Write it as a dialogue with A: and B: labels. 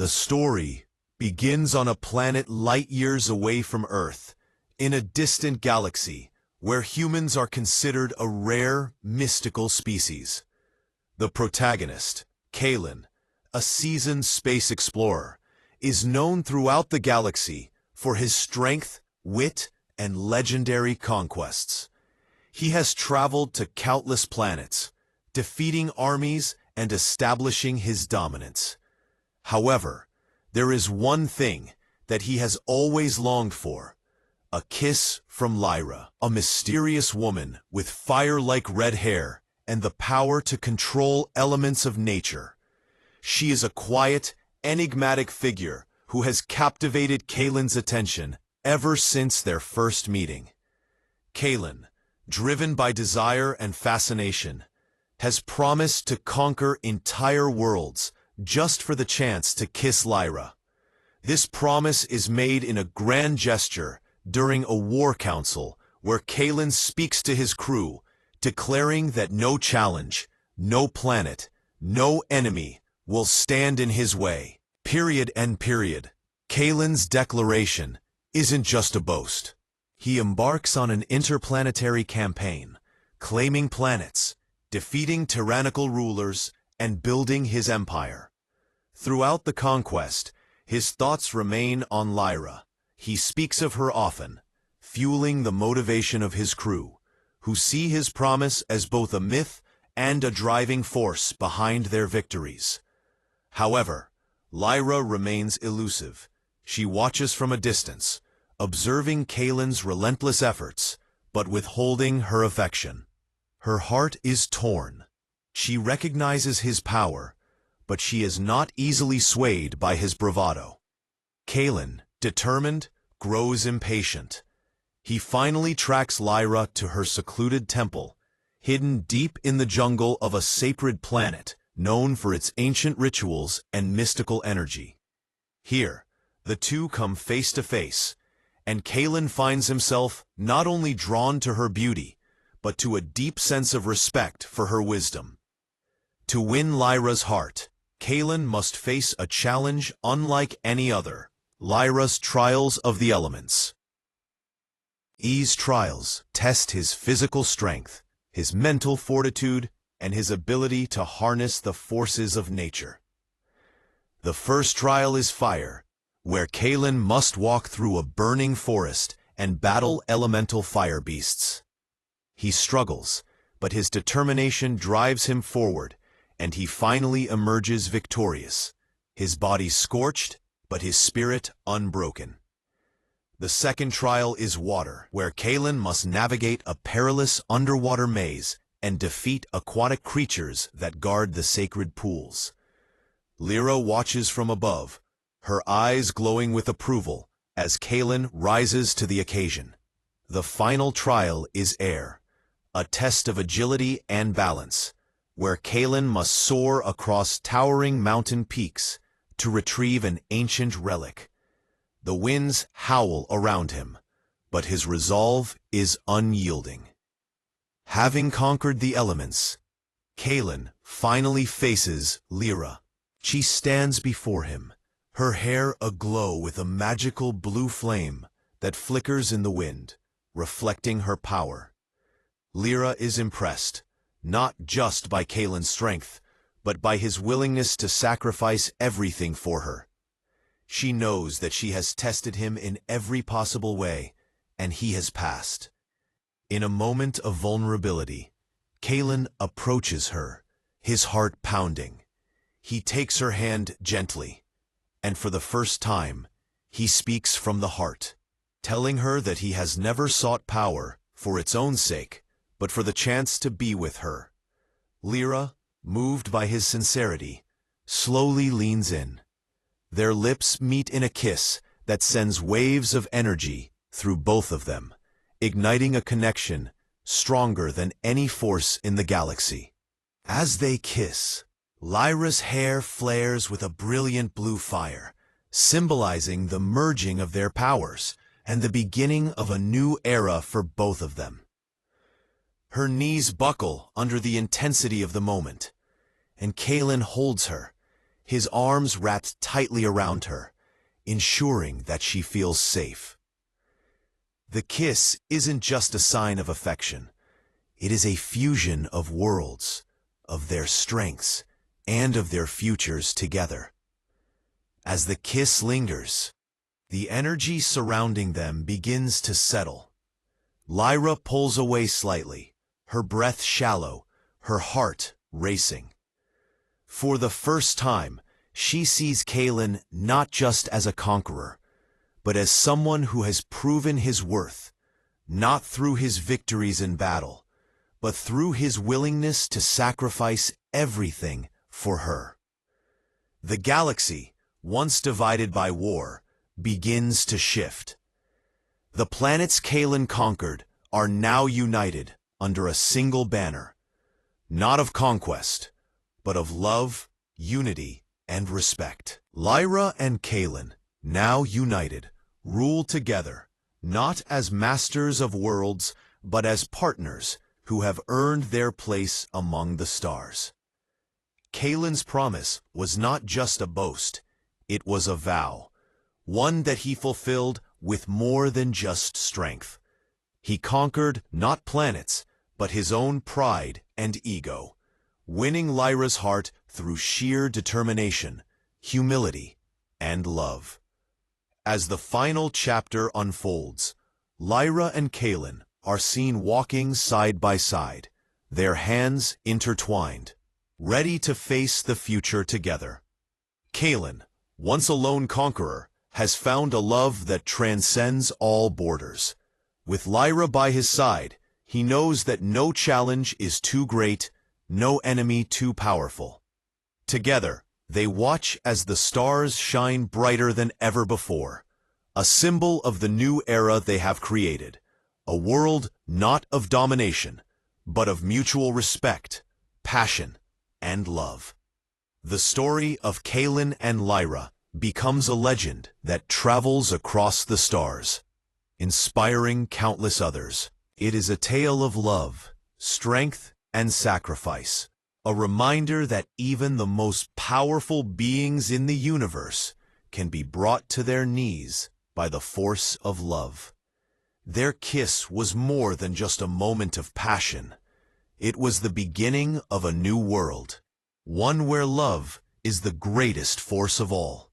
A: The story begins on a planet light years away from Earth, in a distant galaxy where humans are considered a rare, mystical species. The protagonist, Kalen, a seasoned space explorer, is known throughout the galaxy for his strength, wit, and legendary conquests. He has traveled to countless planets, defeating armies and establishing his dominance. However, there is one thing that he has always longed for: a kiss from Lyra, a mysterious woman with fire-like red hair and the power to control elements of nature. She is a quiet, enigmatic figure who has captivated Kalen's attention ever since their first meeting. Kalen, driven by desire and fascination, has promised to conquer entire worlds just for the chance to kiss Lyra. This promise is made in a grand gesture during a war council where Kalen speaks to his crew, declaring that no challenge, no planet, no enemy will stand in his way. Period. Kalen's declaration isn't just a boast. He embarks on an interplanetary campaign, claiming planets, defeating tyrannical rulers, and building his empire. Throughout the conquest, his thoughts remain on Lyra. He speaks of her often, fueling the motivation of his crew, who see his promise as both a myth and a driving force behind their victories. However, Lyra remains elusive. She watches from a distance, observing Kalen's relentless efforts, but withholding her affection. Her heart is torn. She recognizes his power, but she is not easily swayed by his bravado. Kalen, determined, grows impatient. He finally tracks Lyra to her secluded temple, hidden deep in the jungle of a sacred planet known for its ancient rituals and mystical energy. Here, the two come face to face, and Kalen finds himself not only drawn to her beauty, but to a deep sense of respect for her wisdom. To win Lyra's heart, Kalen must face a challenge unlike any other: Lyra's trials of the elements. These trials test his physical strength, his mental fortitude, and his ability to harness the forces of nature. The first trial is fire, where Kalen must walk through a burning forest and battle elemental fire beasts. He struggles, but his determination drives him forward, and he finally emerges victorious, his body scorched, but his spirit unbroken. The second trial is water, where Kalen must navigate a perilous underwater maze and defeat aquatic creatures that guard the sacred pools. Lyra watches from above, her eyes glowing with approval as Kalen rises to the occasion. The final trial is air, a test of agility and balance, where Kalen must soar across towering mountain peaks to retrieve an ancient relic. The winds howl around him, but his resolve is unyielding. Having conquered the elements, Kalen finally faces Lyra. She stands before him, her hair aglow with a magical blue flame that flickers in the wind, reflecting her power. Lyra is impressed, not just by Kalen's strength, but by his willingness to sacrifice everything for her. She knows that she has tested him in every possible way, and he has passed. In a moment of vulnerability, Kalen approaches her, his heart pounding. He takes her hand gently, and for the first time, he speaks from the heart, telling her that he has never sought power for its own sake, but for the chance to be with her. Lyra, moved by his sincerity, slowly leans in. Their lips meet in a kiss that sends waves of energy through both of them, igniting a connection stronger than any force in the galaxy. As they kiss, Lyra's hair flares with a brilliant blue fire, symbolizing the merging of their powers and the beginning of a new era for both of them. Her knees buckle under the intensity of the moment, and Kalen holds her, his arms wrapped tightly around her, ensuring that she feels safe. The kiss isn't just a sign of affection. It is a fusion of worlds, of their strengths, and of their futures together. As the kiss lingers, the energy surrounding them begins to settle. Lyra pulls away slightly, her breath shallow, her heart racing. For the first time, she sees Kalen not just as a conqueror, but as someone who has proven his worth, not through his victories in battle, but through his willingness to sacrifice everything for her. The galaxy, once divided by war, begins to shift. The planets Kalen conquered are now united under a single banner, not of conquest, but of love, unity, and respect. Lyra and Kalen, now united, rule together, not as masters of worlds, but as partners who have earned their place among the stars. Kalen's promise was not just a boast, it was a vow, one that he fulfilled with more than just strength. He conquered not planets, but his own pride and ego, winning Lyra's heart through sheer determination, humility, and love. As the final chapter unfolds, Lyra and Kalen are seen walking side by side, their hands intertwined, ready to face the future together. Kalen, once a lone conqueror, has found a love that transcends all borders. With Lyra by his side, he knows that no challenge is too great, no enemy too powerful. Together, they watch as the stars shine brighter than ever before, a symbol of the new era they have created, a world not of domination, but of mutual respect, passion, and love. The story of Kalen and Lyra becomes a legend that travels across the stars, inspiring countless others. It is a tale of love, strength, and sacrifice, a reminder that even the most powerful beings in the universe can be brought to their knees by the force of love. Their kiss was more than just a moment of passion. It was the beginning of a new world, one where love is the greatest force of all.